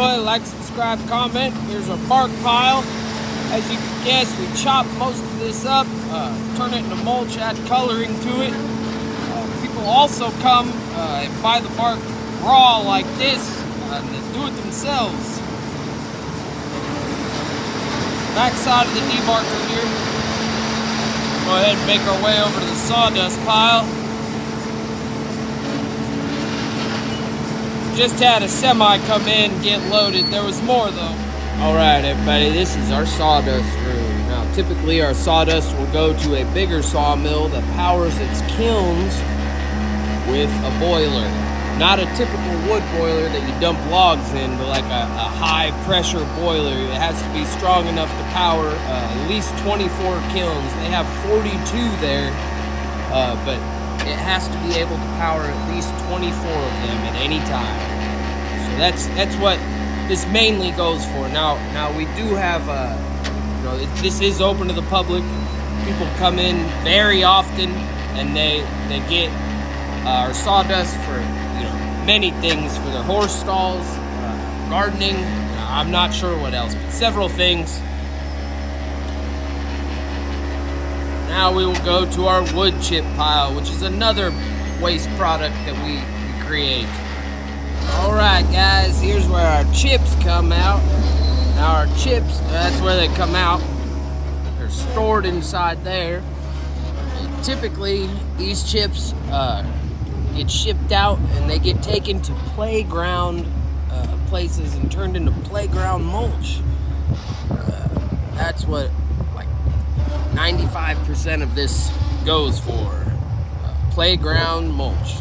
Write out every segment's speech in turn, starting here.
enjoy, like, subscribe, comment. Here's our bark pile. As you can guess, we chop most of this up, turn it into mulch, add coloring to it. People also come and buy the bark raw like this, and do it themselves. Back side of the debarker here. Go ahead and make our way over to the sawdust pile. Just had a semi come in and get loaded. There was more though. Alright everybody, this is our sawdust room. Now typically our sawdust will go to a bigger sawmill that powers its kilns with a boiler. Not a typical wood boiler that you dump logs in, but like a high pressure boiler. It has to be strong enough to power at least 24 kilns. They have 42 there, but it has to be able to power at least 24 of them at any time. So that's what this mainly goes for. Now we do have, this is open to the public. People come in very often, and they get our sawdust for many things, for their horse stalls, gardening. I'm not sure what else, but several things. Now we will go to our wood chip pile, which is another waste product that we create. Alright guys, here's where our chips come out. Now our chips, that's where they come out. They're stored inside there. And typically, these chips get shipped out and they get taken to playground places and turned into playground mulch. That's what 95% of this goes for. Playground mulch.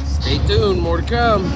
Stay tuned, more to come.